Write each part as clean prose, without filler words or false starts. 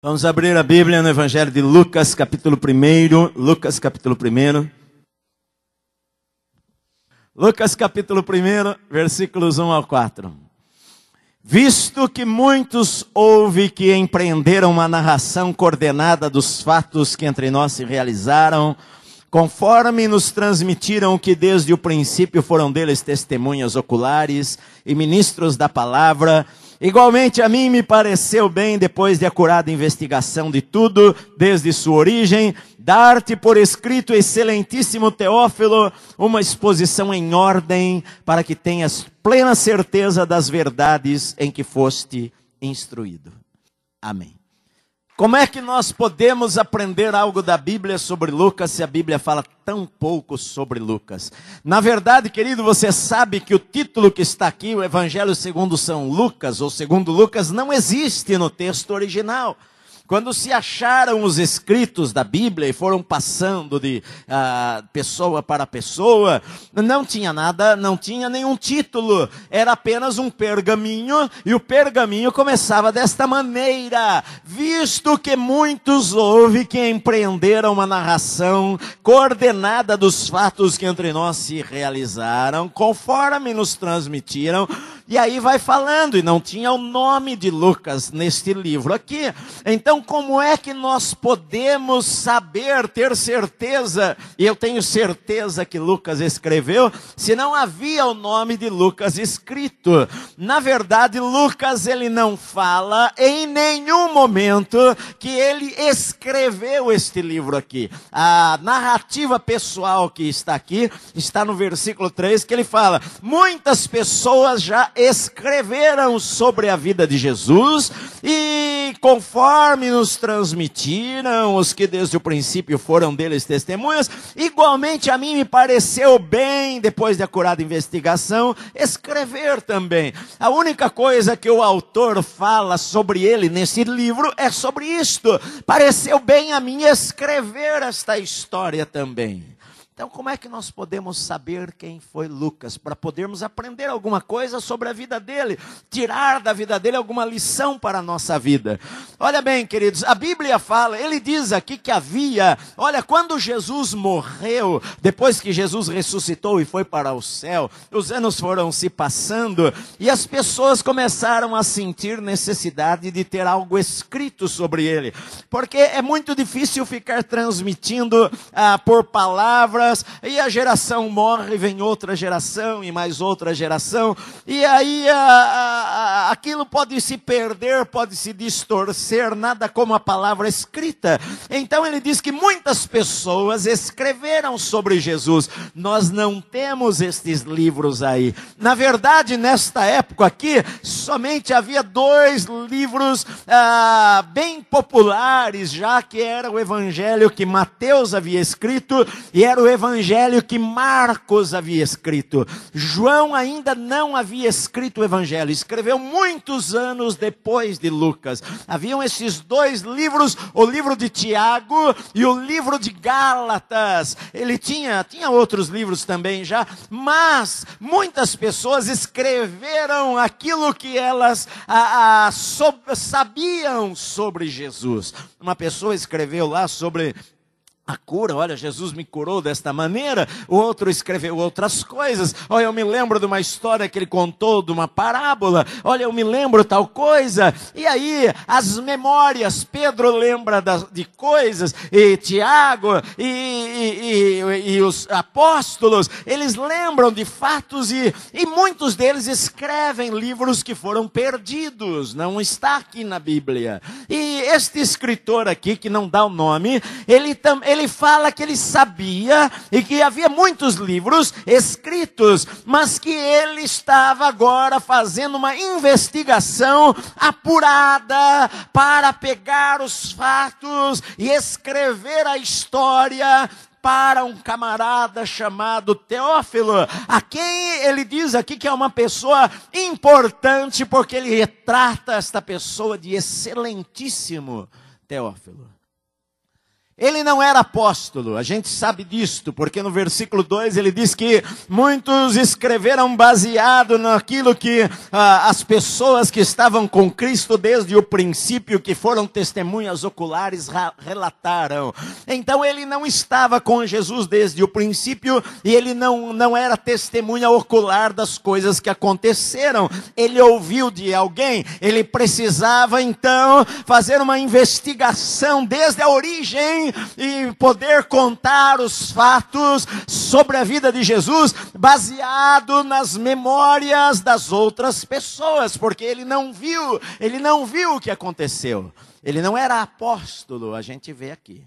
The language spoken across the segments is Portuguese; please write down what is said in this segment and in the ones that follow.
Vamos abrir a Bíblia no Evangelho de Lucas, capítulo 1. Lucas, capítulo 1. Lucas, capítulo 1, versículos 1 ao 4. Visto que muitos houve que empreenderam uma narração coordenada dos fatos que entre nós se realizaram, conforme nos transmitiram que desde o princípio foram deles testemunhas oculares e ministros da palavra, igualmente a mim me pareceu bem, depois de acurada investigação de tudo, desde sua origem, dar-te por escrito, excelentíssimo Teófilo, uma exposição em ordem, para que tenhas plena certeza das verdades em que foste instruído. Amém. Como é que nós podemos aprender algo da Bíblia sobre Lucas, se a Bíblia fala tão pouco sobre Lucas? Na verdade, querido, você sabe que o título que está aqui, o Evangelho segundo São Lucas, ou segundo Lucas, não existe no texto original. Quando se acharam os escritos da Bíblia e foram passando de pessoa para pessoa, não tinha nada, não tinha nenhum título, era apenas um pergaminho, e o pergaminho começava desta maneira: visto que muitos houve que empreenderam uma narração coordenada dos fatos que entre nós se realizaram, conforme nos transmitiram. E aí vai falando, e não tinha o nome de Lucas neste livro aqui. Então, como é que nós podemos saber, ter certeza, e eu tenho certeza que Lucas escreveu, se não havia o nome de Lucas escrito? Na verdade, Lucas, ele não fala em nenhum momento que ele escreveu este livro aqui. A narrativa pessoal que está aqui, está no versículo 3, que ele fala: muitas pessoas já escreveram sobre a vida de Jesus, e conforme nos transmitiram os que desde o princípio foram deles testemunhas, igualmente a mim me pareceu bem, depois de acurada investigação, escrever também. A única coisa que o autor fala sobre ele nesse livro é sobre isto: pareceu bem a mim escrever esta história também. Então, como é que nós podemos saber quem foi Lucas, para podermos aprender alguma coisa sobre a vida dele, tirar da vida dele alguma lição para a nossa vida? Olha bem, queridos, a Bíblia fala, ele diz aqui que havia, olha, quando Jesus morreu, depois que Jesus ressuscitou e foi para o céu, os anos foram se passando, e as pessoas começaram a sentir necessidade de ter algo escrito sobre ele, porque é muito difícil ficar transmitindo por palavras, e a geração morre, vem outra geração e mais outra geração, e aí aquilo pode se perder, pode se distorcer, nada como a palavra escrita. Então ele diz que muitas pessoas escreveram sobre Jesus. Nós não temos estes livros aí. Na verdade, nesta época aqui, somente havia 2 livros bem populares, já que era o evangelho que Mateus havia escrito e era o evangelho que Marcos havia escrito. João ainda não havia escrito o evangelho, escreveu muitos anos depois de Lucas. Haviam esses 2 livros, o livro de Tiago e o livro de Gálatas. Ele tinha outros livros também já, mas muitas pessoas escreveram aquilo que elas sabiam sobre Jesus. Uma pessoa escreveu lá sobre a cura: olha, Jesus me curou desta maneira. O outro escreveu outras coisas. Olha, eu me lembro de uma história que ele contou, de uma parábola. Olha, eu me lembro tal coisa. E aí, as memórias, Pedro lembra de coisas, e Tiago, e os apóstolos, eles lembram de fatos, e muitos deles escrevem livros que foram perdidos, não está aqui na Bíblia. E este escritor aqui, que não dá o nome, ele fala que ele sabia e que havia muitos livros escritos, mas que ele estava agora fazendo uma investigação apurada para pegar os fatos e escrever a história para um camarada chamado Teófilo, a quem ele diz aqui que é uma pessoa importante, porque ele retrata esta pessoa de excelentíssimo Teófilo. Ele não era apóstolo, a gente sabe disto, porque no versículo 2 ele diz que muitos escreveram baseado naquilo que as pessoas que estavam com Cristo desde o princípio, que foram testemunhas oculares, relataram. Então ele não estava com Jesus desde o princípio e ele não era testemunha ocular das coisas que aconteceram. Ele ouviu de alguém, ele precisava então fazer uma investigação desde a origem e poder contar os fatos sobre a vida de Jesus, baseado nas memórias das outras pessoas, porque ele não viu o que aconteceu. Ele não era apóstolo, a gente vê aqui.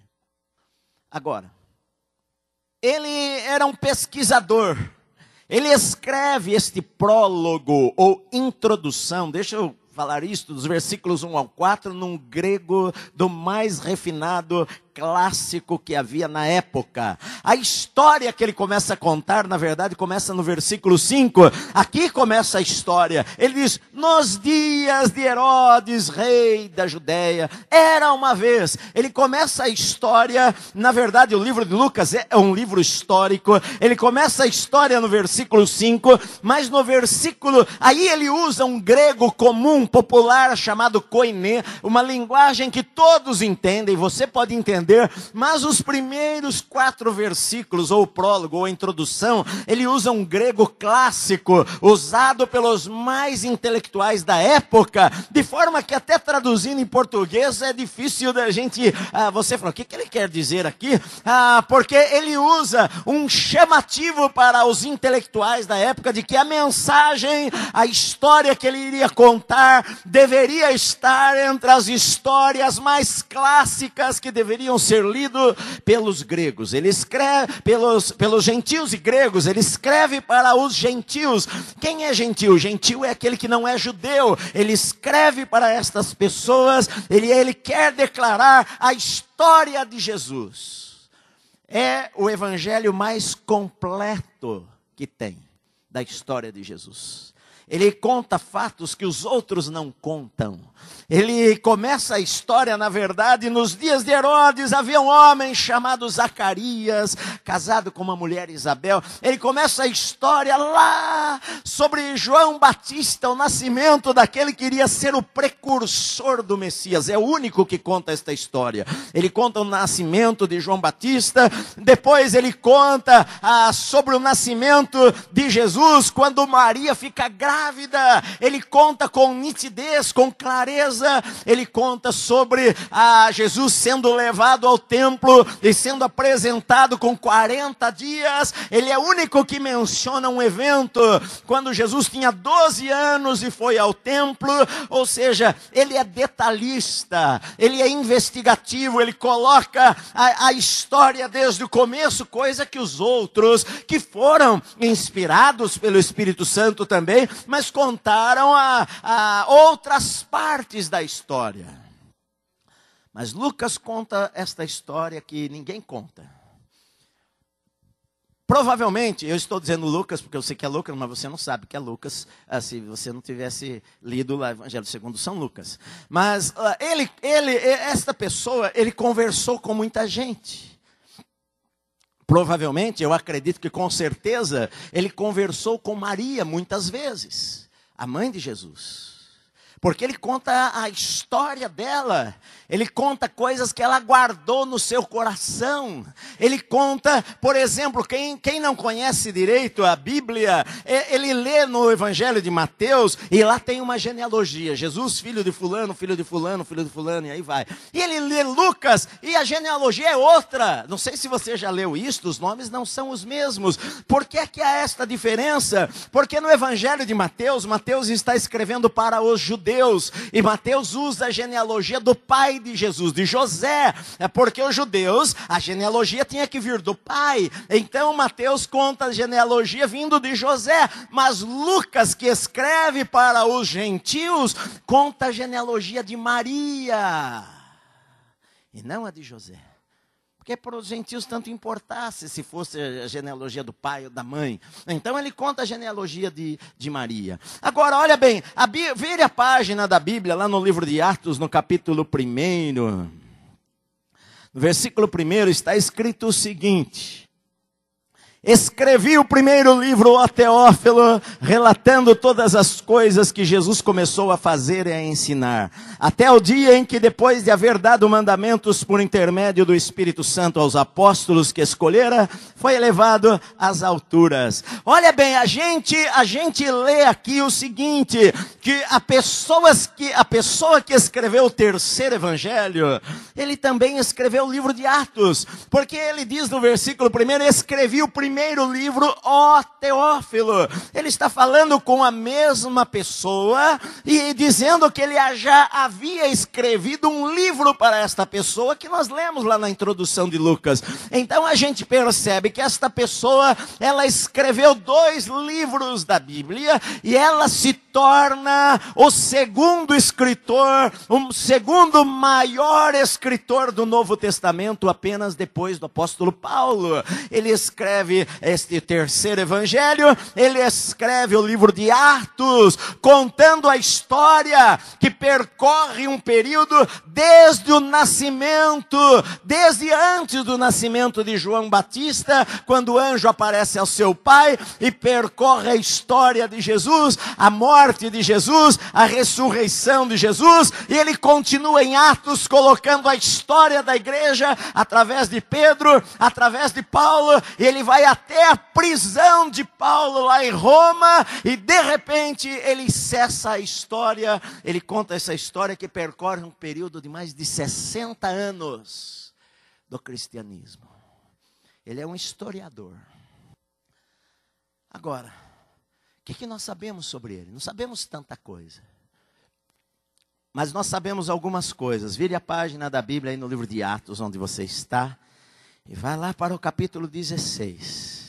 Agora, ele era um pesquisador. Ele escreve este prólogo ou introdução, deixa eu falar isto, dos versículos 1 ao 4, num grego do mais refinado, clássico que havia na época. A história que ele começa a contar, na verdade, começa no versículo 5. Aqui começa a história. Ele diz: nos dias de Herodes, rei da Judéia, era uma vez. Ele começa a história, na verdade, o livro de Lucas é um livro histórico. Ele começa a história no versículo 5, mas no versículo, aí ele usa um grego comum, popular, chamado koiné, uma linguagem que todos entendem, você pode entender, mas os primeiros 4 versículos, ou o prólogo, ou a introdução, ele usa um grego clássico, usado pelos mais intelectuais da época, de forma que até traduzindo em português é difícil da gente, você fala, o que ele quer dizer aqui? Porque ele usa um chamativo para os intelectuais da época, de que a mensagem, a história que ele iria contar, deveria estar entre as histórias mais clássicas que deveriam ser lidas pelos gregos. Ele escreve pelos gentios e gregos, ele escreve para os gentios. Quem é gentil? Gentil é aquele que não é judeu. Ele escreve para estas pessoas, ele quer declarar a história de Jesus. É o evangelho mais completo que tem da história de Jesus. Ele conta fatos que os outros não contam. Ele começa a história, na verdade, nos dias de Herodes, havia um homem chamado Zacarias, casado com uma mulher, Isabel. Ele começa a história lá sobre João Batista, o nascimento daquele que iria ser o precursor do Messias. É o único que conta esta história. Ele conta o nascimento de João Batista, depois ele conta sobre o nascimento de Jesus, quando Maria fica grávida. Ele conta com nitidez, com clareza. Ele conta sobre Jesus sendo levado ao templo e sendo apresentado com 40 dias. Ele é o único que menciona um evento quando Jesus tinha 12 anos e foi ao templo. Ou seja, ele é detalhista, ele é investigativo, ele coloca a história desde o começo, coisa que os outros, que foram inspirados pelo Espírito Santo também, mas contaram outras partes da história. Mas Lucas conta esta história que ninguém conta. Provavelmente, eu estou dizendo Lucas, porque eu sei que é Lucas, mas você não sabe que é Lucas, se você não tivesse lido o Evangelho segundo São Lucas. Mas esta pessoa, ele conversou com muita gente. Provavelmente, eu acredito que com certeza, ele conversou com Maria muitas vezes, a mãe de Jesus. Porque ele conta a história dela, ele conta coisas que ela guardou no seu coração. Ele conta, por exemplo, quem não conhece direito a Bíblia, ele lê no Evangelho de Mateus, e lá tem uma genealogia. Jesus, filho de fulano, filho de fulano, filho de fulano, e aí vai. E ele lê Lucas, e a genealogia é outra. Não sei se você já leu isto, os nomes não são os mesmos. Por que há esta diferença? Porque no Evangelho de Mateus, Mateus está escrevendo para os judeus, e Mateus usa a genealogia do pai de Jesus, de José, porque os judeus, a genealogia tinha que vir do pai. Então Mateus conta a genealogia vindo de José, mas Lucas, que escreve para os gentios, conta a genealogia de Maria, e não a de José. Porque para os gentios tanto importasse se fosse a genealogia do pai ou da mãe. Então ele conta a genealogia de Maria. Agora, olha bem, vire a página da Bíblia lá no livro de Atos, no capítulo 1. No versículo 1 está escrito o seguinte: escrevi o primeiro livro, ó Teófilo, relatando todas as coisas que Jesus começou a fazer e a ensinar, até o dia em que, depois de haver dado mandamentos por intermédio do Espírito Santo aos apóstolos que escolhera, foi elevado às alturas. Olha bem, a gente lê aqui o seguinte, que a pessoa que escreveu o terceiro evangelho, ele também escreveu o livro de Atos, porque ele diz no versículo 1, escrevi o primeiro livro, ó Teófilo. Ele está falando com a mesma pessoa e dizendo que ele já havia escrevido um livro para esta pessoa, que nós lemos lá na introdução de Lucas. Então a gente percebe que esta pessoa, ela escreveu 2 livros da Bíblia e ela se torna o segundo escritor, o segundo maior escritor do Novo Testamento, apenas depois do apóstolo Paulo. Ele escreve este terceiro evangelho, ele escreve o livro de Atos, contando a história que percorre um período desde o nascimento, desde antes do nascimento de João Batista, quando o anjo aparece ao seu pai e percorre a história de Jesus, a morte de Jesus, a ressurreição de Jesus, e ele continua em Atos colocando a história da igreja através de Pedro, através de Paulo, e ele vai até a prisão de Paulo lá em Roma, e de repente ele cessa a história. Ele conta essa história que percorre um período de mais de 60 anos do cristianismo. Ele é um historiador. Agora, o que nós sabemos sobre ele? Não sabemos tanta coisa, mas nós sabemos algumas coisas. Vire a página da Bíblia aí no livro de Atos, onde você está, e vai lá para o capítulo 16.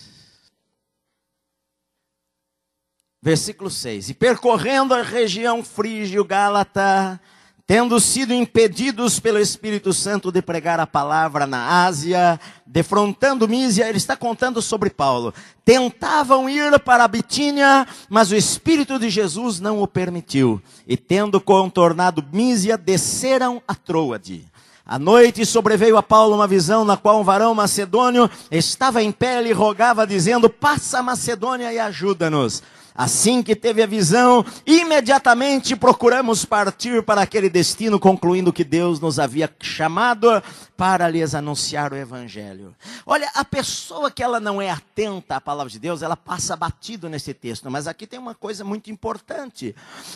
Versículo 6. E percorrendo a região frígio-gálata, tendo sido impedidos pelo Espírito Santo de pregar a palavra na Ásia, defrontando Mísia, ele está contando sobre Paulo. Tentavam ir para a Bitínia, mas o Espírito de Jesus não o permitiu. E tendo contornado Mísia, desceram a Troade. À noite sobreveio a Paulo uma visão na qual um varão macedônio estava em pé e rogava, dizendo: passa a Macedônia e ajuda-nos. Assim que teve a visão, imediatamente procuramos partir para aquele destino, concluindo que Deus nos havia chamado para lhes anunciar o Evangelho. Olha, a pessoa que ela não é atenta à palavra de Deus, ela passa batido nesse texto. Mas aqui tem uma coisa muito importante.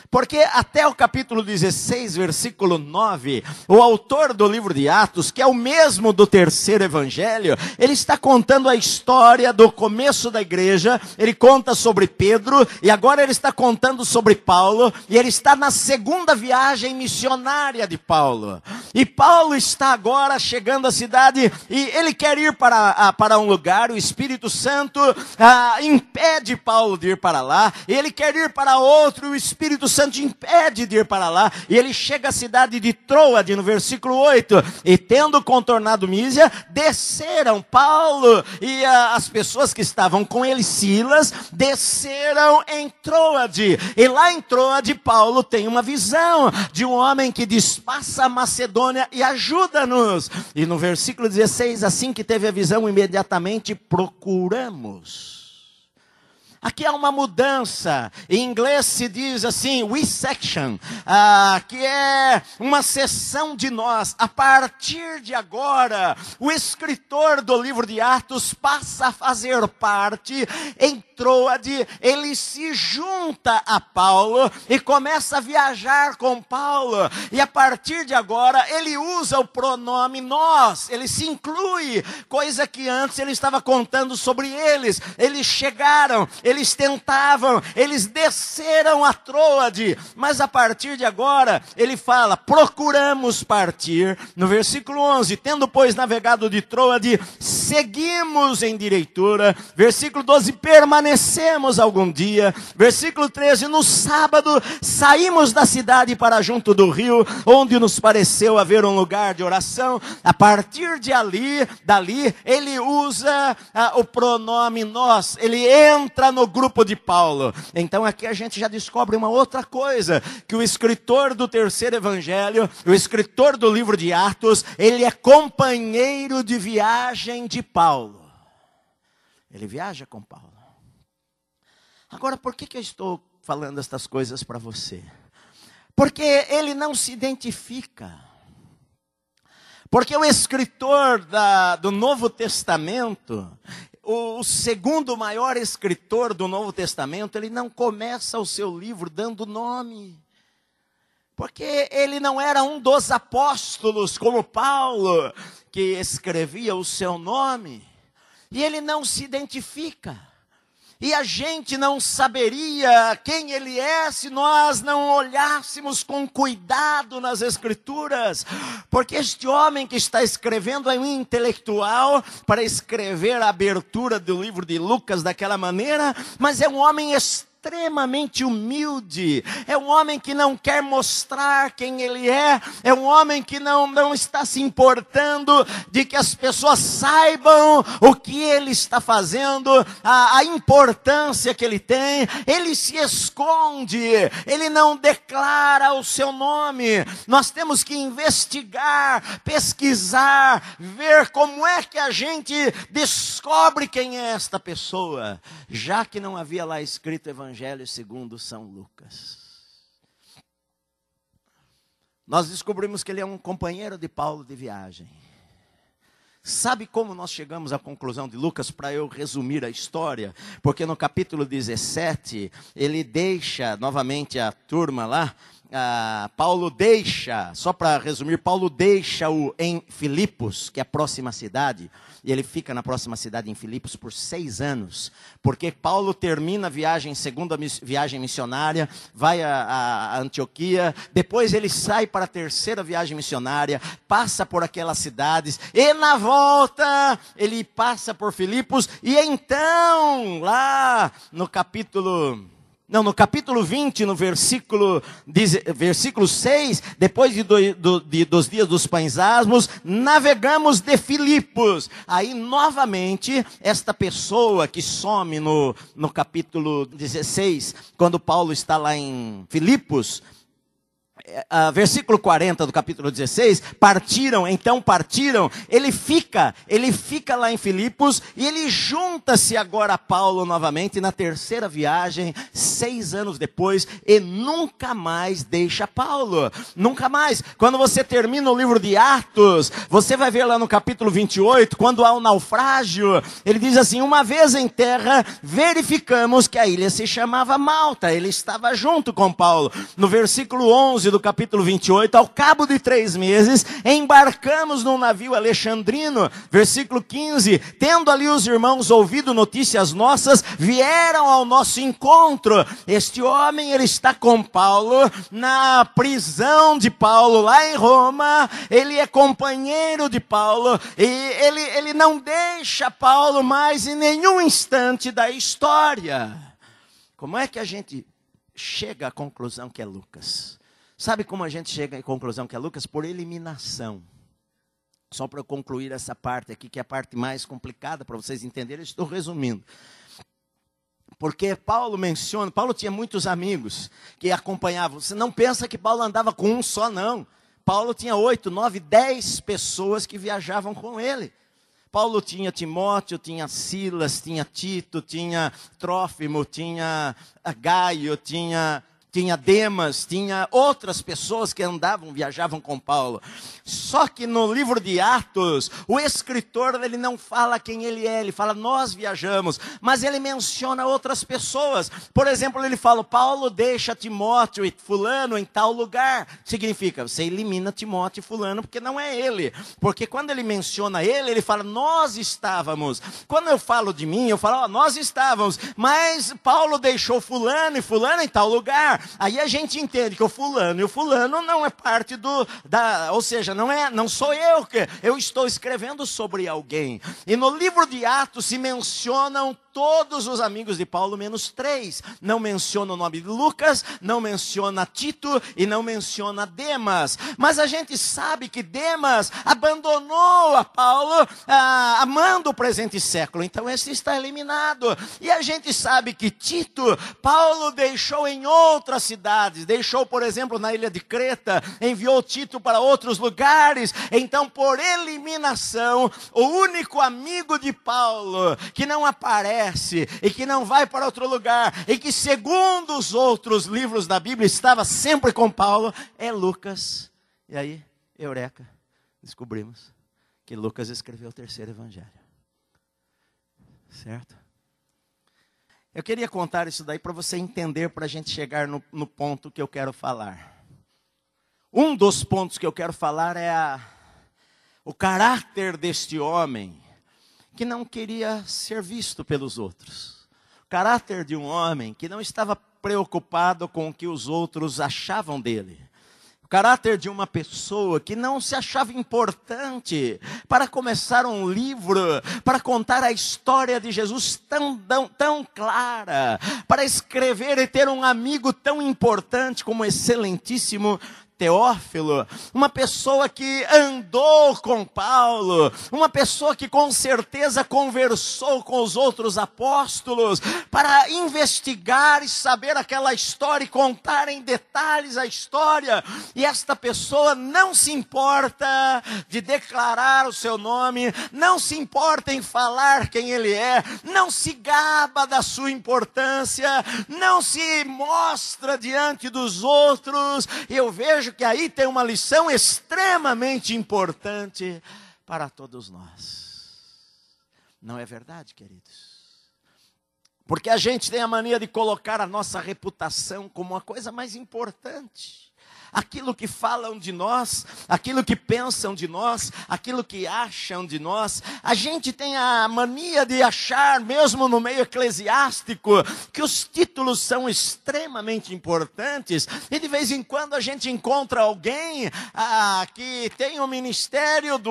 Porque até o capítulo 16, versículo 9, o autor do livro de Atos, que é o mesmo do terceiro Evangelho, ele está contando a história do começo da igreja. Ele conta sobre Pedro, e agora ele está contando sobre Paulo, e ele está na segunda viagem missionária de Paulo. E Paulo está agora chegando à cidade, e ele quer ir para um lugar. O Espírito Santo impede Paulo de ir para lá, e ele quer ir para outro, o Espírito Santo impede de ir para lá, e ele chega à cidade de Troade, no versículo 8, e tendo contornado Mísia, desceram Paulo e as pessoas que estavam com ele, Silas, desceram em Troade, e lá em Troade Paulo tem uma visão de um homem que diz: passa a Macedônia e ajuda-nos. E no versículo 16, assim que teve a visão, imediatamente procuramos. Aqui há uma mudança. Em inglês se diz assim, we section, que é uma seção de nós. A partir de agora, o escritor do livro de Atos passa a fazer parte. Em Troade, ele se junta a Paulo e começa a viajar com Paulo. E a partir de agora, ele usa o pronome nós. Ele se inclui, coisa que antes ele estava contando sobre eles. Eles chegaram, eles tentavam, eles desceram a Troade, mas a partir de agora, ele fala, procuramos partir. No versículo 11, tendo pois navegado de Troade, seguimos em direitura. Versículo 12, permanecemos permanecemos algum dia. Versículo 13, no sábado saímos da cidade para junto do rio, onde nos pareceu haver um lugar de oração. A partir dali, ele usa o pronome nós, ele entra no grupo de Paulo. Então aqui a gente já descobre uma outra coisa, que o escritor do terceiro evangelho, o escritor do livro de Atos, ele é companheiro de viagem de Paulo. Ele viaja com Paulo. Agora, por que eu estou falando estas coisas para você? Porque ele não se identifica. Porque o escritor do Novo Testamento, o segundo maior escritor do Novo Testamento, ele não começa o seu livro dando nome. Porque ele não era um dos apóstolos, como Paulo, que escrevia o seu nome. E ele não se identifica. E a gente não saberia quem ele é se nós não olhássemos com cuidado nas Escrituras. Porque este homem que está escrevendo é um intelectual para escrever a abertura do livro de Lucas daquela maneira, mas é um homem extremamente humilde, é um homem que não quer mostrar quem ele é um homem que não está se importando de que as pessoas saibam o que ele está fazendo, a importância que ele tem. Ele se esconde, ele não declara o seu nome. Nós temos que investigar, pesquisar, ver como é que a gente descobre quem é esta pessoa, já que não havia lá escrito Evangelho segundo São Lucas. Nós descobrimos que ele é um companheiro de Paulo de viagem. Sabe como nós chegamos à conclusão de Lucas, para eu resumir a história? Porque no capítulo 17, ele deixa novamente a turma lá, Paulo deixa, só para resumir, Paulo deixa-o em Filipos, que é a próxima cidade, e ele fica na próxima cidade em Filipos por 6 anos, porque Paulo termina a viagem, segunda viagem missionária, vai a Antioquia, depois ele sai para a terceira viagem missionária, passa por aquelas cidades, e na volta ele passa por Filipos, e então lá no capítulo 20, no versículo 6, depois dos dias dos pães asmos, navegamos de Filipos. Aí, novamente, esta pessoa que some no capítulo 16, quando Paulo está lá em Filipos, versículo 40 do capítulo 16, partiram, ele fica lá em Filipos, e ele junta-se agora a Paulo novamente, na terceira viagem, 6 anos depois, e nunca mais deixa Paulo, nunca mais. Quando você termina o livro de Atos, você vai ver lá no capítulo 28, quando há um naufrágio, ele diz assim: uma vez em terra, verificamos que a ilha se chamava Malta, ele estava junto com Paulo. No versículo 11 do capítulo 28, ao cabo de 3 meses, embarcamos num navio alexandrino. Versículo 15, tendo ali os irmãos ouvido notícias nossas, vieram ao nosso encontro. Este homem, ele está com Paulo, na prisão de Paulo, lá em Roma, ele é companheiro de Paulo, e ele não deixa Paulo mais em nenhum instante da história. Como é que a gente chega à conclusão que é Lucas? Sabe como a gente chega à conclusão que é Lucas? Por eliminação. Só para eu concluir essa parte aqui, que é a parte mais complicada para vocês entenderem, eu estou resumindo. Porque Paulo tinha muitos amigos que acompanhavam. Você não pensa que Paulo andava com um só, não. Paulo tinha 8, 9, 10 pessoas que viajavam com ele. Paulo tinha Timóteo, tinha Silas, tinha Tito, tinha Trófimo, tinha Gaio, tinha Demas, tinha outras pessoas que viajavam com Paulo. Só que no livro de Atos, o escritor, ele não fala quem ele é, ele fala nós viajamos, mas ele menciona outras pessoas. Por exemplo, ele fala, Paulo deixa Timóteo e fulano em tal lugar. Significa, você elimina Timóteo e fulano, porque não é ele. Porque quando ele menciona ele fala, nós estávamos. Quando eu falo de mim, eu falo, nós estávamos, mas Paulo deixou fulano e fulano em tal lugar. lugar. Aí a gente entende que o fulano não é parte ou seja, não sou eu que eu estou escrevendo sobre alguém. E no livro de Atos se mencionam todos os amigos de Paulo, menos 3. Não menciona o nome de Lucas, não menciona Tito e não menciona Demas. Mas a gente sabe que Demas abandonou a Paulo, amando o presente século. Então esse está eliminado. E a gente sabe que Tito, Paulo deixou em outras cidades. Deixou, por exemplo, na ilha de Creta. Enviou Tito para outros lugares. Então, por eliminação, o único amigo de Paulo que não aparece e que não vai para outro lugar, e que segundo os outros livros da Bíblia estava sempre com Paulo, é Lucas. E aí, eureka, descobrimos que Lucas escreveu o terceiro evangelho. Certo? Eu queria contar isso daí para você entender, para a gente chegar no ponto que eu quero falar. Um dos pontos que eu quero falar é o caráter deste homem que não queria ser visto pelos outros. O caráter de um homem que não estava preocupado com o que os outros achavam dele. O caráter de uma pessoa que não se achava importante para começar um livro, para contar a história de Jesus tão clara, para escrever e ter um amigo tão importante como o excelentíssimo Teófilo, uma pessoa que andou com Paulo, uma pessoa que com certeza conversou com os outros apóstolos para investigar e saber aquela história e contar em detalhes a história. E esta pessoa não se importa de declarar o seu nome, não se importa em falar quem ele é, não se gaba da sua importância, não se mostra diante dos outros. Eu vejo que aí tem uma lição extremamente importante para todos nós. Não é verdade, queridos? Porque a gente tem a mania de colocar a nossa reputação como a coisa mais importante. Aquilo que falam de nós, aquilo que pensam de nós, aquilo que acham de nós. A gente tem a mania de achar, mesmo no meio eclesiástico, que os títulos são extremamente importantes. E de vez em quando a gente encontra alguém que tem um ministério,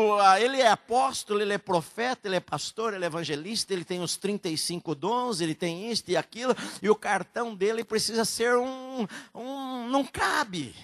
ele é apóstolo, ele é profeta, ele é pastor, ele é evangelista, ele tem os 35 dons, ele tem isto e aquilo, e o cartão dele precisa ser não cabe.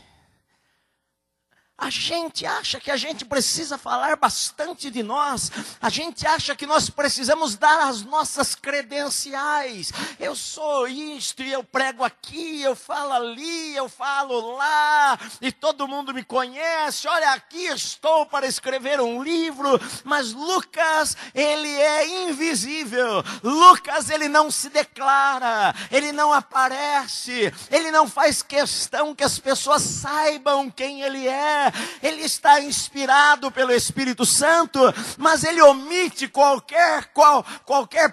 A gente acha que a gente precisa falar bastante de nós. A gente acha que nós precisamos dar as nossas credenciais. Eu sou isto e eu prego aqui, eu falo ali, eu falo lá. E todo mundo me conhece. Olha, aqui estou para escrever um livro. Mas Lucas, ele é invisível. Lucas, ele não se declara. Ele não aparece. Ele não faz questão que as pessoas saibam quem ele é. Ele está inspirado pelo Espírito Santo, mas ele omite qualquer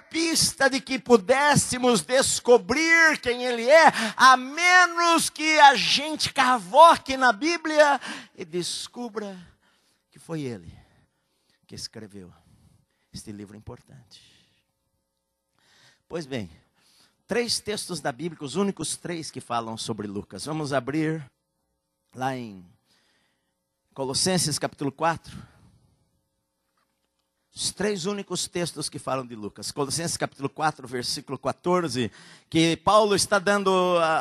pista de que pudéssemos descobrir quem ele é, a menos que a gente cavoque na Bíblia e descubra que foi ele que escreveu este livro importante. Pois bem, 3 textos da Bíblia, os únicos 3 que falam sobre Lucas. Vamos abrir lá em Colossenses capítulo 4, os 3 únicos textos que falam de Lucas. Colossenses capítulo 4, versículo 14, que Paulo está dando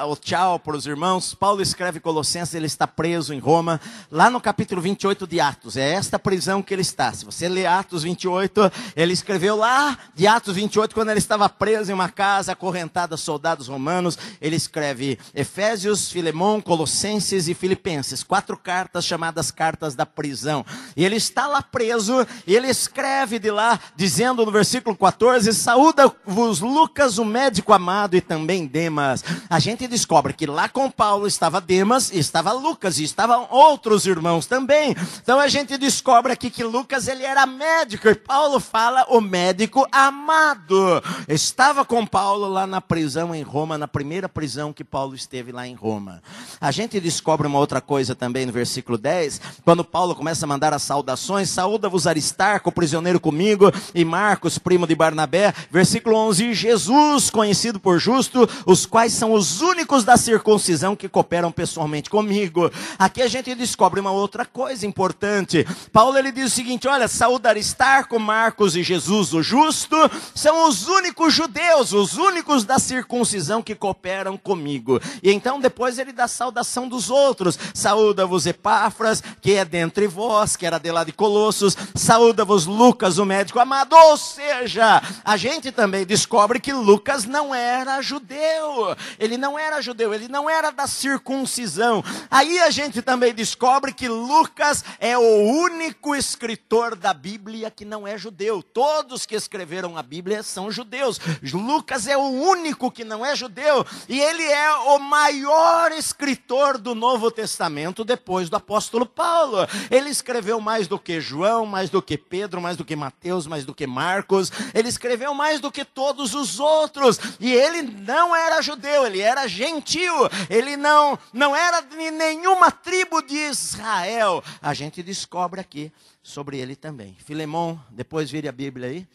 o tchau para os irmãos. Paulo escreve Colossenses, ele está preso em Roma, lá no capítulo 28 de Atos, é esta prisão que ele está. Se você ler Atos 28, ele escreveu lá de Atos 28, quando ele estava preso em uma casa, acorrentado a soldados romanos. Ele escreve Efésios, Filemão, Colossenses e Filipenses, 4 cartas chamadas cartas da prisão. E ele está lá preso, e ele escreve de lá, dizendo no versículo 14, saúda-vos Lucas, o médico amado, e também Demas. A gente descobre que lá com Paulo estava Demas, e estava Lucas, e estavam outros irmãos também. Então a gente descobre aqui que Lucas, ele era médico, e Paulo fala o médico amado. Estava com Paulo lá na prisão em Roma, na primeira prisão que Paulo esteve lá em Roma. A gente descobre uma outra coisa também no versículo 10, quando Paulo começa a mandar as saudações. Saúda-vos Aristarco, prisioneiro comigo, e Marcos, primo de Barnabé. Versículo 11, Jesus, conhecido por justo, os quais são os únicos da circuncisão que cooperam pessoalmente comigo. Aqui a gente descobre uma outra coisa importante. Paulo, ele diz o seguinte, olha, saúda Aristarco, Marcos e Jesus, o justo, são os únicos judeus, os únicos da circuncisão que cooperam comigo. E então depois ele dá saudação dos outros. Saúda-vos Epáfras, que é dentre vós, que era de lá de Colossos. Saúda-vos Lucas, o médico amado. Ou seja, a gente também descobre que Lucas não era judeu. Ele não era judeu, ele não era da circuncisão. Aí a gente também descobre que Lucas é o único escritor da Bíblia que não é judeu. Todos que escreveram a Bíblia são judeus. Lucas é o único que não é judeu. E ele é o maior escritor do Novo Testamento depois do apóstolo Paulo. Ele escreveu mais do que João, mais do que Pedro, mais do que Mateus, mais do que Marcos. Ele escreveu mais do que todos os outros. E ele não era judeu, ele era gentil. Ele não era de nenhuma tribo de Israel. A gente descobre aqui sobre ele também. Filemão, depois vire a Bíblia aí.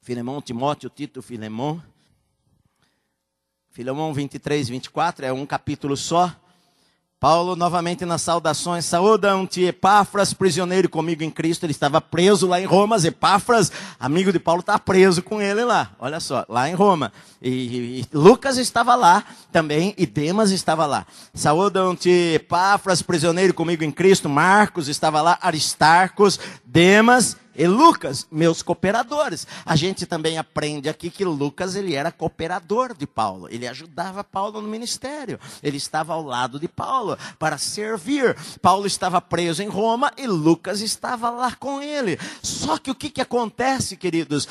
Filemão, Timóteo, Tito, Filemão. Filemão 23, 24, é um capítulo só. Paulo, novamente nas saudações, saúdam-te Epáfras, prisioneiro comigo em Cristo. Ele estava preso lá em Roma. Epáfras, amigo de Paulo, está preso com ele lá. Olha só, lá em Roma. E Lucas estava lá também, e Demas estava lá. Saúdam-te Epáfras, prisioneiro comigo em Cristo. Marcos estava lá, Aristarcos, Demas e Lucas, meus cooperadores. A gente também aprende aqui que Lucas, ele era cooperador de Paulo. Ele ajudava Paulo no ministério. Ele estava ao lado de Paulo para servir. Paulo estava preso em Roma e Lucas estava lá com ele. Só que o que acontece, queridos?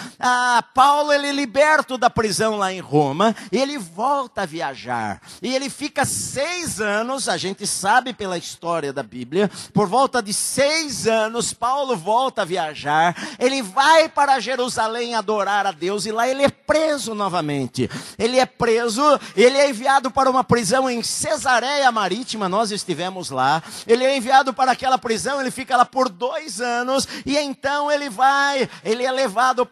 Paulo, ele é liberto da prisão lá em Roma e ele volta a viajar. E ele fica 6 anos, a gente sabe pela história da Bíblia, por volta de 6 anos, Paulo volta a viajar. Ele vai para Jerusalém adorar a Deus e lá ele é preso novamente. Ele é preso, ele é enviado para uma prisão em Cesareia Marítima, nós estivemos lá. Ele é enviado para aquela prisão, ele fica lá por 2 anos e então ele é levado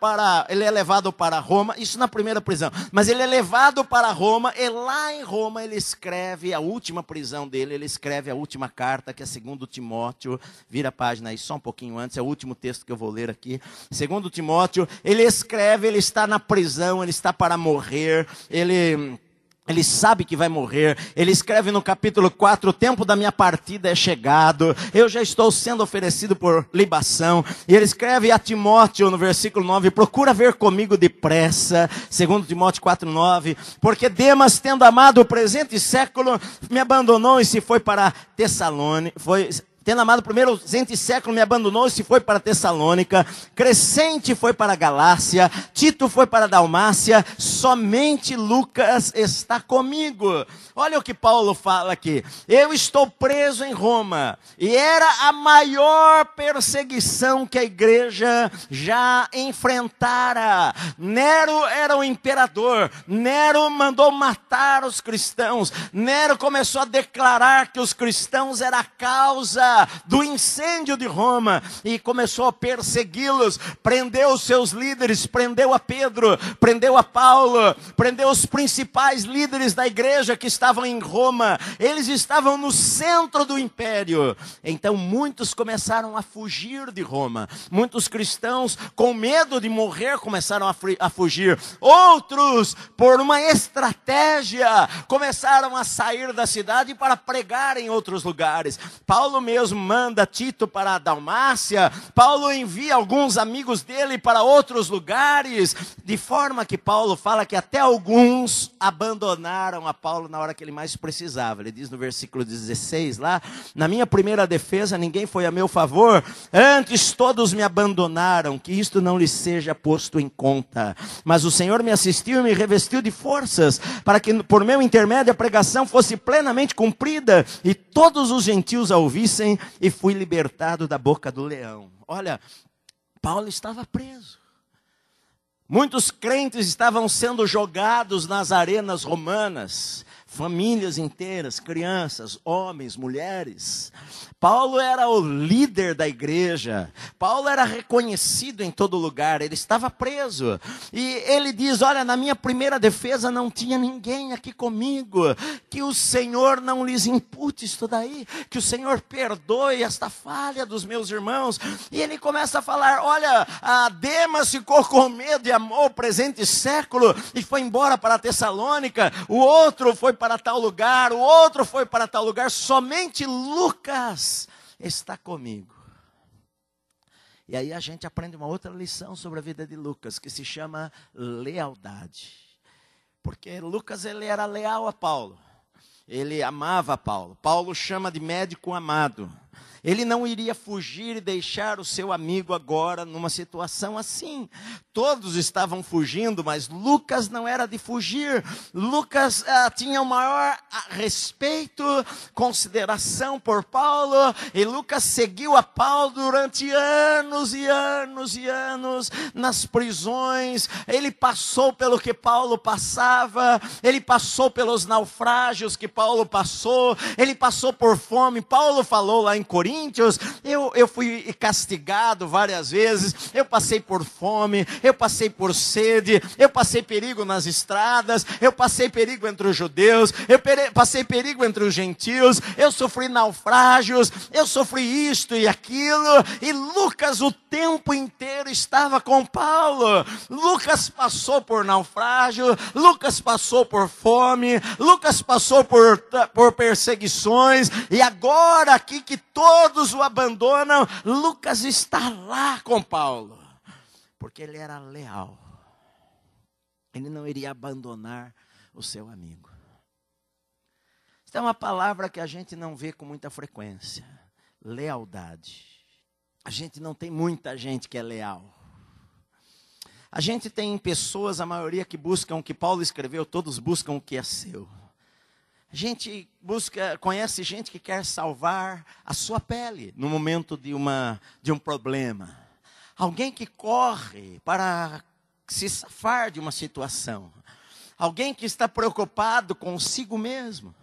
para Roma, isso na primeira prisão, mas ele é levado para Roma e lá em Roma ele escreve a última prisão dele, ele escreve a última carta, que é 2 Timóteo, vira a página aí só um pouquinho antes, é o último texto que eu vou ler aqui. 2 Timóteo, ele escreve, ele está na prisão, ele está para morrer, ele sabe que vai morrer. Ele escreve no capítulo 4, o tempo da minha partida é chegado, eu já estou sendo oferecido por libação. E ele escreve a Timóteo no versículo 9, procura ver comigo depressa, 2 Timóteo 4, 9, porque Demas, tendo amado o presente século, me abandonou e se foi para Tessalônica, tendo amado o primeiro presente século, me abandonou e se foi para Tessalônica. Crescente foi para Galácia. Tito foi para Dalmácia. Somente Lucas está comigo. Olha o que Paulo fala aqui. Eu estou preso em Roma. E era a maior perseguição que a igreja já enfrentara. Nero era o imperador. Nero mandou matar os cristãos. Nero começou a declarar que os cristãos eram a causa do incêndio de Roma e começou a persegui-los, prendeu os seus líderes, prendeu a Pedro, prendeu a Paulo, prendeu os principais líderes da igreja que estavam em Roma. Eles estavam no centro do império. Então muitos começaram a fugir de Roma. Muitos cristãos, com medo de morrer, começaram a fugir. Outros, por uma estratégia, começaram a sair da cidade para pregar em outros lugares. Paulo mesmo manda Tito para a Dalmácia. Paulo envia alguns amigos dele para outros lugares, de forma que Paulo fala que até alguns abandonaram a Paulo na hora que ele mais precisava. Ele diz no versículo 16 lá, na minha primeira defesa ninguém foi a meu favor, antes todos me abandonaram, que isto não lhes seja posto em conta. Mas o Senhor me assistiu e me revestiu de forças, para que por meu intermédio a pregação fosse plenamente cumprida, e todos os gentios a ouvissem, e fui libertado da boca do leão. Olha, Paulo estava preso. Muitos crentes estavam sendo jogados nas arenas romanas, famílias inteiras, crianças, homens, mulheres. Paulo era o líder da igreja. Paulo era reconhecido em todo lugar. Ele estava preso. E ele diz, olha, na minha primeira defesa não tinha ninguém aqui comigo. Que o Senhor não lhes impute isso daí. Que o Senhor perdoe esta falha dos meus irmãos. E ele começa a falar, olha, a Demas ficou com medo e amou o presente século e foi embora para Tessalônica. O outro foi para tal lugar, o outro foi para tal lugar. Somente Lucas está comigo. E aí a gente aprende uma outra lição sobre a vida de Lucas, que se chama lealdade. Porque Lucas, ele era leal a Paulo. Ele amava Paulo. Paulo chama de médico amado. Ele não iria fugir e deixar o seu amigo agora numa situação assim. Todos estavam fugindo, mas Lucas não era de fugir. Lucas tinha o maior respeito, consideração por Paulo. E Lucas seguiu a Paulo durante anos e anos e anos nas prisões. Ele passou pelo que Paulo passava. Ele passou pelos naufrágios que Paulo passou. Ele passou por fome. Paulo falou lá em Coríntios, eu fui castigado várias vezes, eu passei por fome, eu passei por sede, eu passei perigo nas estradas, eu passei perigo entre os judeus, eu passei perigo entre os gentios, eu sofri naufrágios, eu sofri isto e aquilo, e Lucas o tempo inteiro estava com Paulo. Lucas passou por naufrágio, Lucas passou por fome, Lucas passou por perseguições, e agora aqui que todos o abandonam, Lucas está lá com Paulo, porque ele era leal. Ele não iria abandonar o seu amigo. Esta é uma palavra que a gente não vê com muita frequência, lealdade. A gente não tem muita gente que é leal. A gente tem pessoas, a maioria que buscam o que Paulo escreveu, todos buscam o que é seu. A gente conhece gente que quer salvar a sua pele no momento de um problema. Alguém que corre para se safar de uma situação. Alguém que está preocupado consigo mesmo.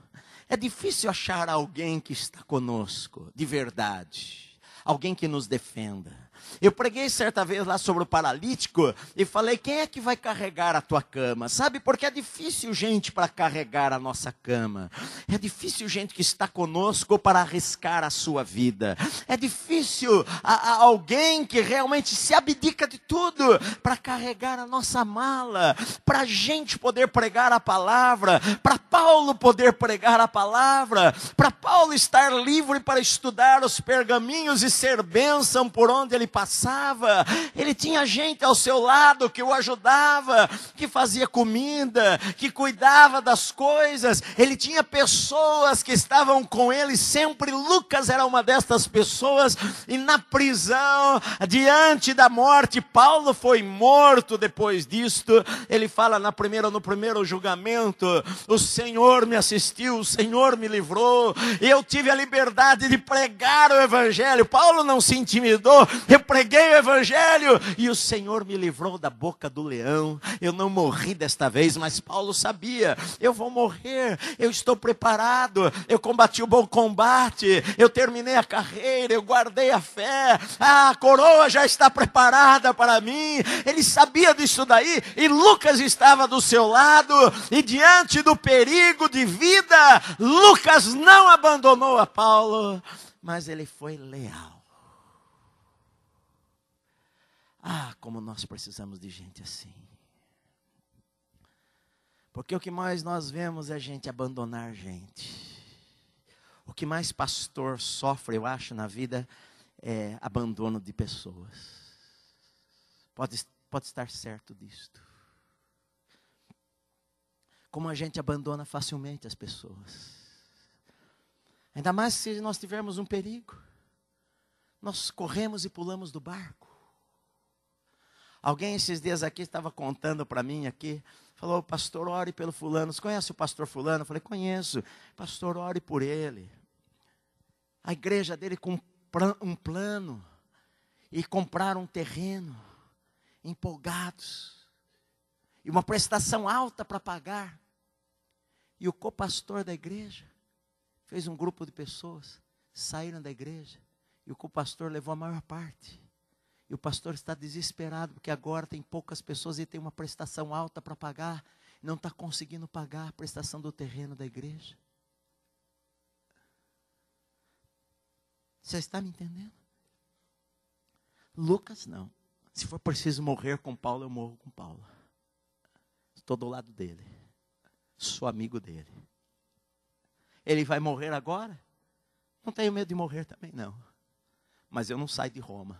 É difícil achar alguém que está conosco, de verdade. Alguém que nos defenda. Eu preguei certa vez lá sobre o paralítico e falei, quem é que vai carregar a tua cama? Sabe, porque é difícil gente para carregar a nossa cama. É difícil gente que está conosco para arriscar a sua vida. É difícil alguém que realmente se abdica de tudo para carregar a nossa mala. Para a gente poder pregar a palavra. Para Paulo poder pregar a palavra. Para Paulo estar livre para estudar os pergaminhos e ser bênção por onde ele passava. Ele tinha gente ao seu lado que o ajudava, que fazia comida, que cuidava das coisas. Ele tinha pessoas que estavam com ele sempre. Lucas era uma destas pessoas. E na prisão, diante da morte, Paulo foi morto depois disto. Ele fala no primeiro julgamento, o Senhor me assistiu, o Senhor me livrou, eu tive a liberdade de pregar o evangelho. Paulo não se intimidou. Eu preguei o evangelho e o Senhor me livrou da boca do leão. Eu não morri desta vez, mas Paulo sabia, eu vou morrer, eu estou preparado, eu combati o bom combate, eu terminei a carreira, eu guardei a fé, a coroa já está preparada para mim. Ele sabia disso daí, e Lucas estava do seu lado, e diante do perigo de vida, Lucas não abandonou a Paulo, mas ele foi leal. Ah, como nós precisamos de gente assim. Porque o que mais nós vemos é gente abandonar gente. O que mais pastor sofre, eu acho, na vida é abandono de pessoas. Pode estar certo disto. Como a gente abandona facilmente as pessoas. Ainda mais se nós tivermos um perigo. Nós corremos e pulamos do barco. Alguém esses dias aqui estava contando para mim aqui, falou, pastor, ore pelo fulano. Você conhece o pastor fulano? Eu falei, conheço. Pastor, ore por ele. A igreja dele com um plano e compraram um terreno, empolgados, e uma prestação alta para pagar. E o copastor da igreja fez um grupo de pessoas, saíram da igreja, e o copastor levou a maior parte. E o pastor está desesperado, porque agora tem poucas pessoas e tem uma prestação alta para pagar, não está conseguindo pagar a prestação do terreno da igreja. Você está me entendendo? Lucas não. Se for preciso morrer com Paulo, eu morro com Paulo. Estou do lado dele. Sou amigo dele. Ele vai morrer agora? Não tenho medo de morrer também, não. Mas eu não saio de Roma.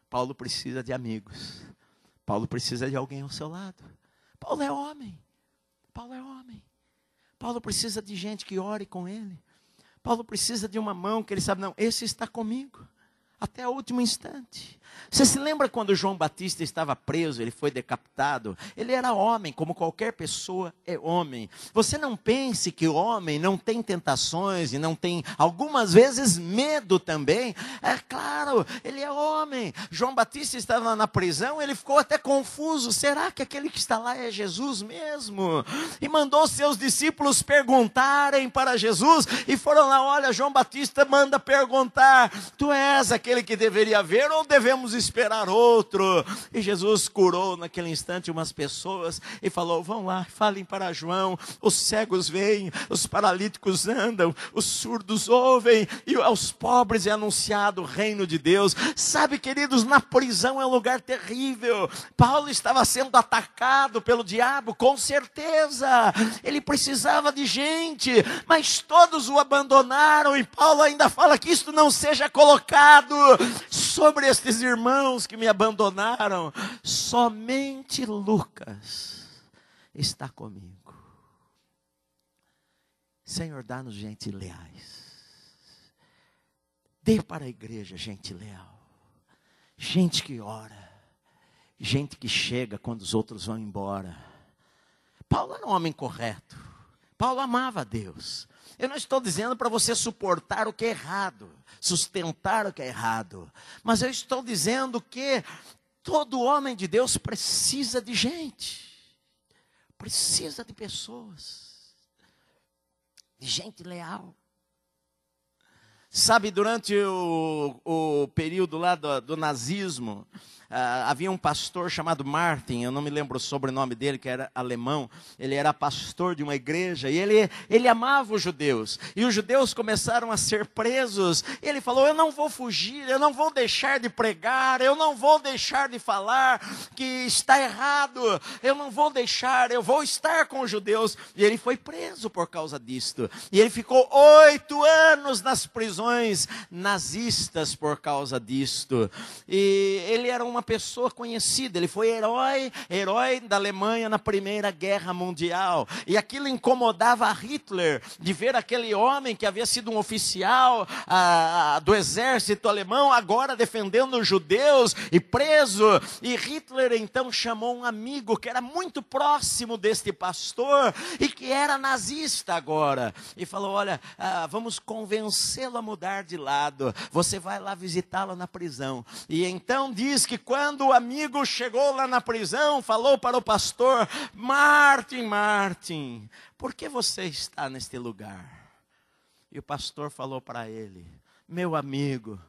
Paulo precisa de amigos. Paulo precisa de alguém ao seu lado. Paulo é homem. Paulo é homem. Paulo precisa de gente que ore com ele. Paulo precisa de uma mão que ele sabe, não, esse está comigo. Até o último instante. Você se lembra quando João Batista estava preso, ele foi decapitado? Ele era homem, como qualquer pessoa é homem. Você não pense que o homem não tem tentações e não tem, algumas vezes, medo também. É claro, ele é homem. João Batista estava na prisão, ele ficou até confuso. Será que aquele que está lá é Jesus mesmo? E mandou seus discípulos perguntarem para Jesus. E foram lá, olha, João Batista manda perguntar, tu és aquele que deveria ver ou devemos esperar outro? E Jesus curou naquele instante umas pessoas e falou, vão lá, falem para João, os cegos veem, os paralíticos andam, os surdos ouvem, e aos pobres é anunciado o reino de Deus. Sabe, queridos, na prisão é um lugar terrível. Paulo estava sendo atacado pelo diabo, com certeza, ele precisava de gente, mas todos o abandonaram, e Paulo ainda fala que isto não seja colocado sobre estes irmãos que me abandonaram. Somente Lucas está comigo. Senhor, dá-nos gente leais. Dê para a igreja gente leal. Gente que ora. Gente que chega quando os outros vão embora. Paulo era um homem correto. Paulo amava a Deus. Eu não estou dizendo para você suportar o que é errado, sustentar o que é errado, mas eu estou dizendo que todo homem de Deus precisa de gente, precisa de pessoas, de gente leal. Sabe, durante o período lá do nazismo, havia um pastor chamado Martin, eu não me lembro o sobrenome dele, que era alemão. Ele era pastor de uma igreja e ele amava os judeus. E os judeus começaram a ser presos. E ele falou, eu não vou fugir, eu não vou deixar de pregar, eu não vou deixar de falar que está errado, eu não vou deixar, eu vou estar com os judeus. E ele foi preso por causa disto. E ele ficou 8 anos nas prisões nazistas por causa disto. E ele era uma pessoa conhecida, ele foi herói da Alemanha na Primeira Guerra Mundial. E aquilo incomodava a Hitler, de ver aquele homem que havia sido um oficial do exército alemão, agora defendendo os judeus e preso. E Hitler então chamou um amigo que era muito próximo deste pastor e que era nazista agora. E falou, olha, vamos convencê-lo a mudar de lado. Você vai lá visitá-lo na prisão. E então diz que quando o amigo chegou lá na prisão, falou para o pastor, Martin, por que você está neste lugar? E o pastor falou para ele, meu amigo,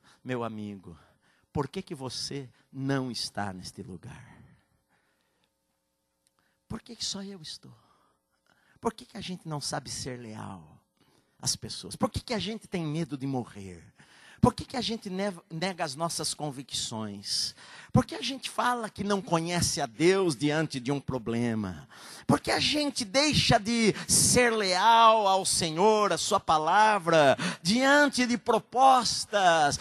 por que você não está neste lugar? Por que só eu estou? Por que a gente não sabe ser leal às pessoas? Por que a gente tem medo de morrer? Por que a gente nega as nossas convicções? Por que a gente fala que não conhece a Deus diante de um problema? Por que a gente deixa de ser leal ao Senhor, à sua palavra, diante de propostas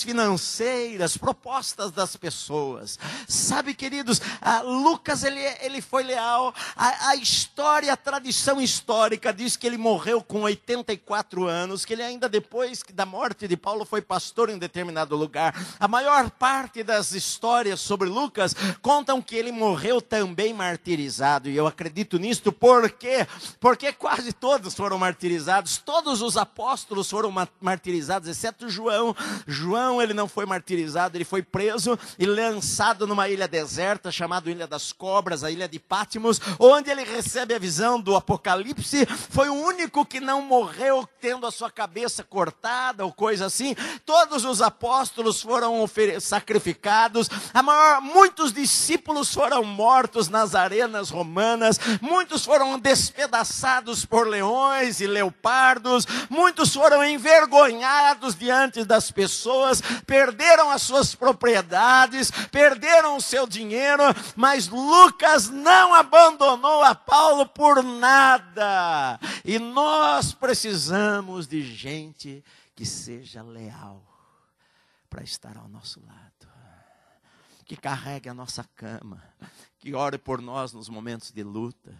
financeiras, propostas das pessoas? Sabe, queridos, Lucas ele foi leal. A história, a tradição histórica diz que ele morreu com 84 anos, que ele ainda depois da morte de Paulo foi pastor em determinado lugar. A maior parte das histórias sobre Lucas contam que ele morreu também martirizado, e eu acredito nisto, por quê? Porque quase todos foram martirizados, todos os apóstolos foram martirizados, exceto João. João, ele não foi martirizado, ele foi preso e lançado numa ilha deserta, chamada Ilha das Cobras, a ilha de Patmos, onde ele recebe a visão do Apocalipse. Foi o único que não morreu tendo a sua cabeça cortada ou coisa assim. Todos os apóstolos foram sacrificados, muitos discípulos foram mortos nas arenas romanas, muitos foram despedaçados por leões e leopardos, muitos foram envergonhados diante das pessoas, perderam as suas propriedades, perderam o seu dinheiro, mas Lucas não abandonou a Paulo por nada. E nós precisamos de gente que seja leal para estar ao nosso lado, que carregue a nossa cama, que ore por nós nos momentos de luta,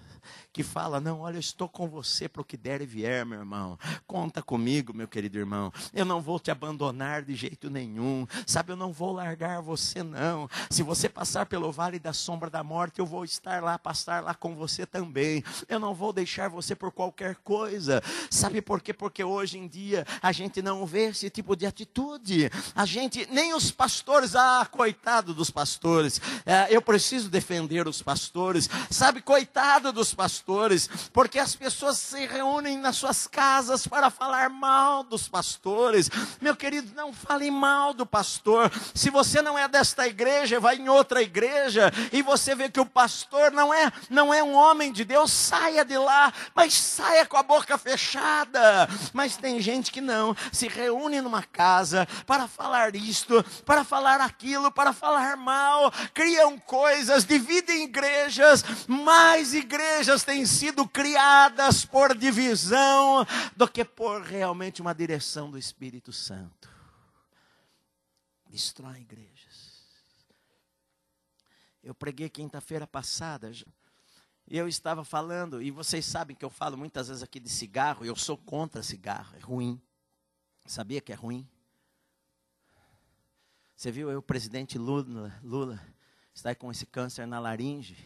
que fala, não, olha, eu estou com você para o que der e vier, meu irmão, conta comigo, meu querido irmão, eu não vou te abandonar de jeito nenhum, sabe, eu não vou largar você não, se você passar pelo vale da sombra da morte, eu vou passar lá com você também, eu não vou deixar você por qualquer coisa, sabe por quê? Porque hoje em dia, a gente não vê esse tipo de atitude, nem os pastores, coitado dos pastores, eu preciso defender os pastores, sabe, coitado dos pastores, porque as pessoas se reúnem nas suas casas para falar mal dos pastores. Meu querido, não fale mal do pastor. Se você não é desta igreja, vai em outra igreja, e você vê que o pastor não é um homem de Deus, saia de lá, mas saia com a boca fechada. Mas tem gente que não, se reúne numa casa para falar isto, para falar aquilo, para falar mal, criam coisas, dividem igrejas, mais igrejas têm sido criadas por divisão do que por realmente uma direção do Espírito Santo. Destrói igrejas. Eu preguei quinta-feira passada, e eu estava falando, e vocês sabem que eu falo muitas vezes aqui de cigarro, e eu sou contra cigarro, é ruim. Sabia que é ruim? Você viu aí o presidente Lula está com esse câncer na laringe,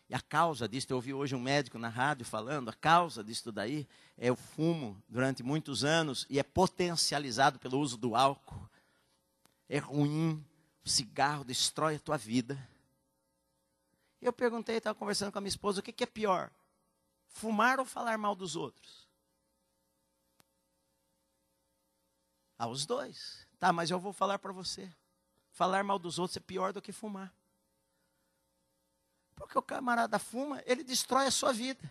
e a causa disso, eu ouvi hoje um médico na rádio falando, a causa disso daí é o fumo durante muitos anos, e é potencializado pelo uso do álcool. É ruim, o cigarro destrói a tua vida. Eu perguntei, estava conversando com a minha esposa, o que é pior? Fumar ou falar mal dos outros? Os dois. Tá, mas eu vou falar para você. Falar mal dos outros é pior do que fumar. Porque o camarada fuma, ele destrói a sua vida.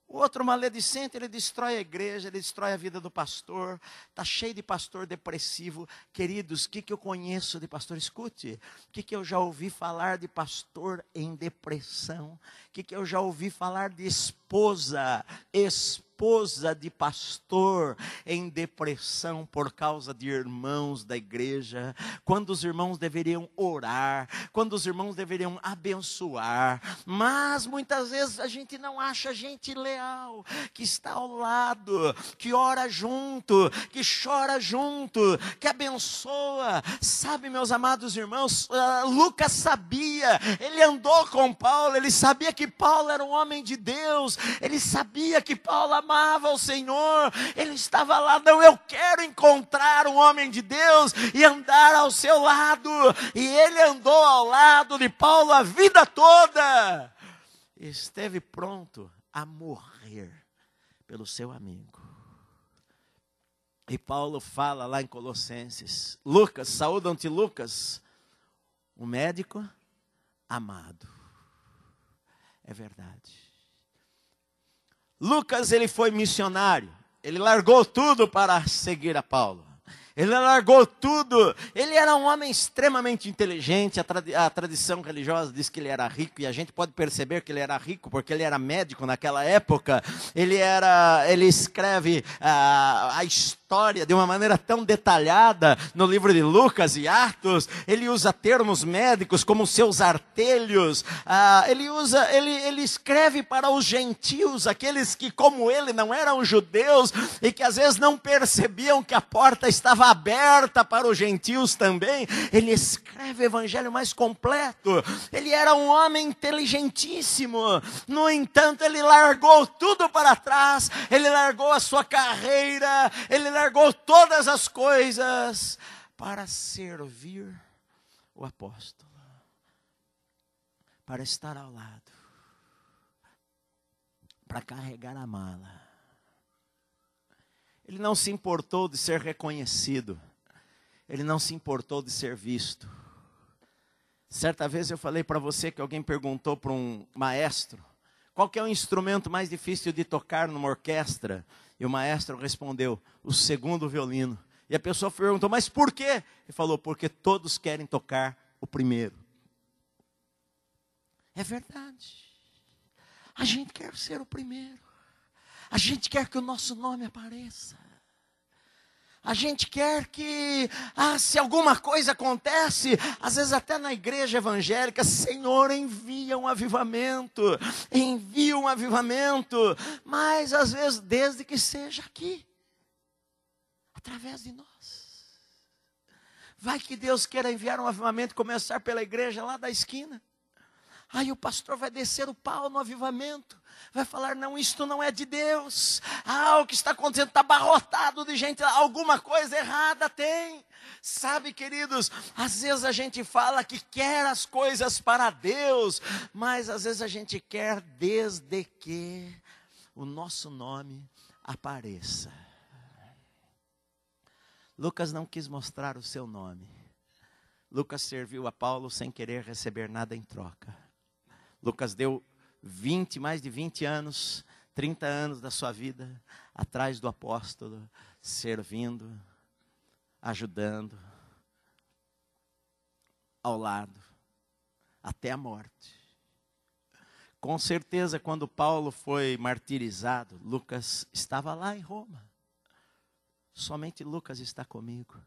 O outro maledicente, ele destrói a igreja, ele destrói a vida do pastor. Está cheio de pastor depressivo. Queridos, o que eu conheço de pastor? Escute. O que eu já ouvi falar de pastor em depressão? O que eu já ouvi falar de esposa de pastor em depressão por causa de irmãos da igreja, quando os irmãos deveriam orar, quando os irmãos deveriam abençoar, mas muitas vezes a gente não acha gente leal, que está ao lado, que ora junto, que chora junto, que abençoa. Sabe, meus amados irmãos, Lucas sabia, ele andou com Paulo, ele sabia que Paulo era um homem de Deus, ele sabia que Paulo amava o Senhor, ele estava lá, não, eu quero encontrar um homem de Deus e andar ao seu lado, e ele andou ao lado de Paulo a vida toda, esteve pronto a morrer pelo seu amigo. E Paulo fala lá em Colossenses, Lucas, saúdam-te Lucas, um médico amado. É verdade. Lucas, ele foi missionário, ele largou tudo para seguir a Paulo, ele largou tudo, ele era um homem extremamente inteligente, a tradição religiosa diz que ele era rico, e a gente pode perceber que ele era rico, porque ele era médico naquela época, ele escreve a história história de uma maneira tão detalhada no livro de Lucas e Atos. Ele usa termos médicos como seus artelhos. Ele escreve para os gentios, aqueles que como ele não eram judeus e que às vezes não percebiam que a porta estava aberta para os gentios também. Ele escreve o evangelho mais completo. Ele era um homem inteligentíssimo. No entanto, ele largou tudo para trás. Ele largou a sua carreira. Ele largou todas as coisas para servir o apóstolo, para estar ao lado, para carregar a mala. Ele não se importou de ser reconhecido. Ele não se importou de ser visto. Certa vez eu falei para você que alguém perguntou para um maestro qual que é o instrumento mais difícil de tocar numa orquestra. E o maestro respondeu, o segundo violino. E a pessoa perguntou, mas por quê? Ele falou, porque todos querem tocar o primeiro. É verdade. A gente quer ser o primeiro. A gente quer que o nosso nome apareça. A gente quer que, se alguma coisa acontece, às vezes até na igreja evangélica, Senhor, envia um avivamento, mas às vezes desde que seja aqui, através de nós. Vai que Deus queira enviar um avivamento, começar pela igreja lá da esquina. Aí o pastor vai descer o pau no avivamento, vai falar, não, isto não é de Deus. O que está acontecendo está abarrotado de gente, alguma coisa errada tem. Sabe, queridos, às vezes a gente fala que quer as coisas para Deus, mas às vezes a gente quer desde que o nosso nome apareça. Lucas não quis mostrar o seu nome. Lucas serviu a Paulo sem querer receber nada em troca. Lucas deu mais de 20 anos, 30 anos da sua vida atrás do apóstolo, servindo, ajudando, ao lado, até a morte. Com certeza, quando Paulo foi martirizado, Lucas estava lá em Roma. Somente Lucas está comigo.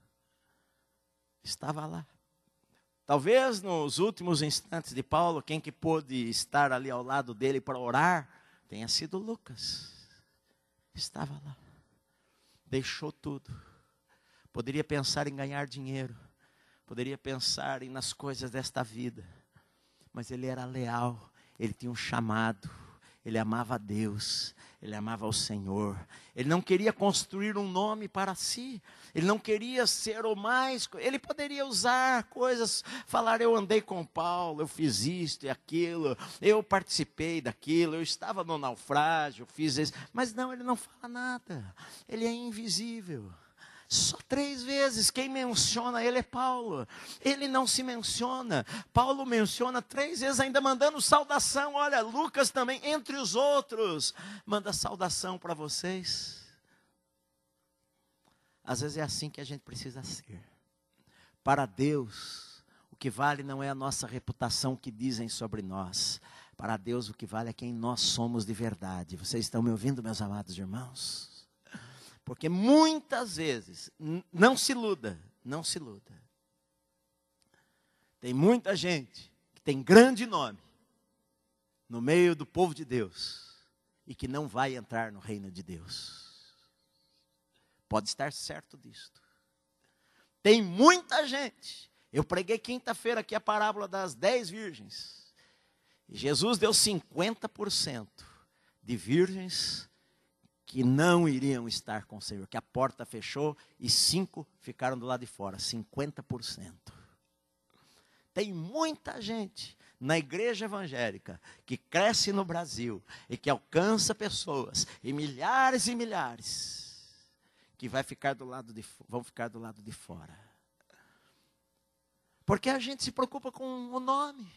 Estava lá. Talvez nos últimos instantes de Paulo, quem que pôde estar ali ao lado dele para orar, tenha sido Lucas. Estava lá. Deixou tudo. Poderia pensar em ganhar dinheiro. Poderia pensar nas coisas desta vida. Mas ele era leal. Ele tinha um chamado. Ele amava a Deus. Ele amava o Senhor. Ele não queria construir um nome para si. Ele não queria ser o mais. Ele poderia usar coisas, falar, eu andei com Paulo, eu fiz isto e aquilo, eu participei daquilo, eu estava no naufrágio, fiz isso. Mas não, ele não fala nada. Ele é invisível. Só 3 vezes quem menciona ele é Paulo. Ele não se menciona. Paulo menciona 3 vezes ainda mandando saudação. Olha, Lucas também, entre os outros, manda saudação para vocês. Às vezes é assim que a gente precisa ser. Para Deus, o que vale não é a nossa reputação que dizem sobre nós. Para Deus o que vale é quem nós somos de verdade. Vocês estão me ouvindo, meus amados irmãos? Porque muitas vezes, não se iluda. Tem muita gente que tem grande nome no meio do povo de Deus e que não vai entrar no reino de Deus. Pode estar certo disto. Tem muita gente. Eu preguei quinta-feira aqui a parábola das 10 virgens. E Jesus deu 50% de virgens que não iriam estar com o Senhor, que a porta fechou e 5 ficaram do lado de fora, 50%. Tem muita gente na igreja evangélica que cresce no Brasil e que alcança pessoas, e milhares, que vão ficar do lado de fora. Porque a gente se preocupa com o nome.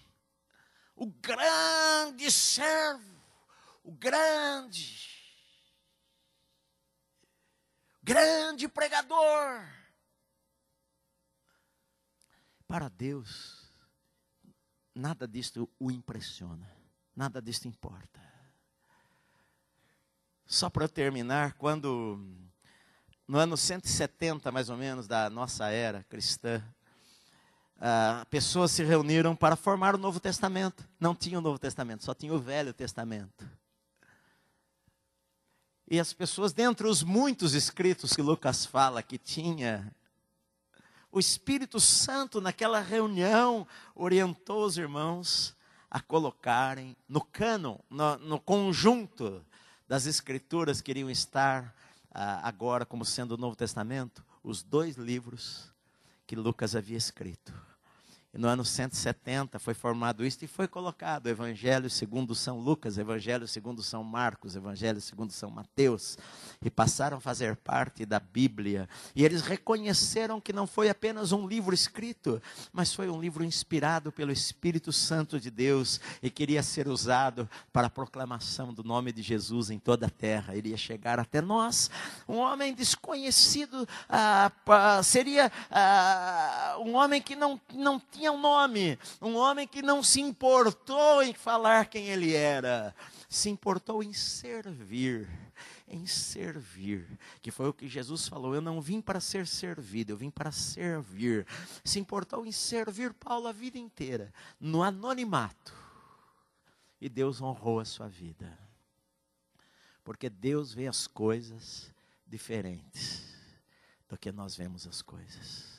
O grande servo, o grande pregador. Para Deus, nada disto o impressiona, nada disto importa. Só para terminar, quando no ano 170, mais ou menos, da nossa era cristã, pessoas se reuniram para formar o Novo Testamento. Não tinha o Novo Testamento, só tinha o Velho Testamento. E as pessoas, dentre os muitos escritos que Lucas fala que tinha, o Espírito Santo naquela reunião orientou os irmãos a colocarem no cânon, no conjunto das escrituras que iriam estar agora como sendo o Novo Testamento, os 2 livros que Lucas havia escrito. E no ano 170 foi formado isso e foi colocado o Evangelho segundo São Lucas, Evangelho segundo São Marcos, Evangelho segundo São Mateus. E passaram a fazer parte da Bíblia. E eles reconheceram que não foi apenas um livro escrito, mas foi um livro inspirado pelo Espírito Santo de Deus. E queria ser usado para a proclamação do nome de Jesus em toda a terra. Iria chegar até nós. Um homem desconhecido seria um homem que não tinha um nome, um homem que não se importou em falar quem ele era, se importou em servir, que foi o que Jesus falou: eu não vim para ser servido, eu vim para servir. Se importou em servir Paulo a vida inteira, no anonimato, e Deus honrou a sua vida, porque Deus vê as coisas diferentes do que nós vemos as coisas.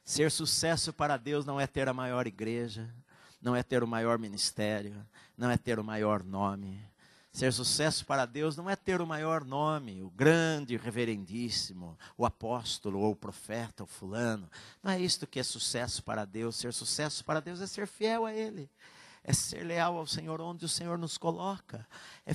Ser sucesso para Deus não é ter a maior igreja, não é ter o maior ministério, não é ter o maior nome. Ser sucesso para Deus não é ter o maior nome, o grande, reverendíssimo, o apóstolo ou o profeta, o fulano. Não é isto que é sucesso para Deus. Ser sucesso para Deus é ser fiel a Ele. É ser leal ao Senhor onde o Senhor nos coloca. É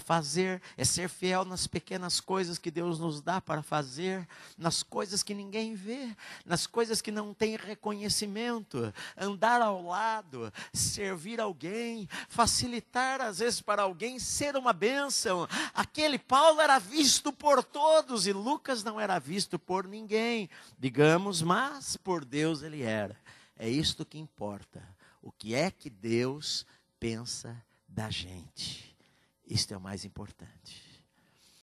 ser fiel nas pequenas coisas que Deus nos dá para fazer, nas coisas que ninguém vê, nas coisas que não tem reconhecimento, andar ao lado, servir alguém, facilitar às vezes para alguém, ser uma bênção. Aquele Paulo era visto por todos e Lucas não era visto por ninguém, digamos, mas por Deus ele era. É isto que importa. O que é que Deus pensa da gente? Isto é o mais importante.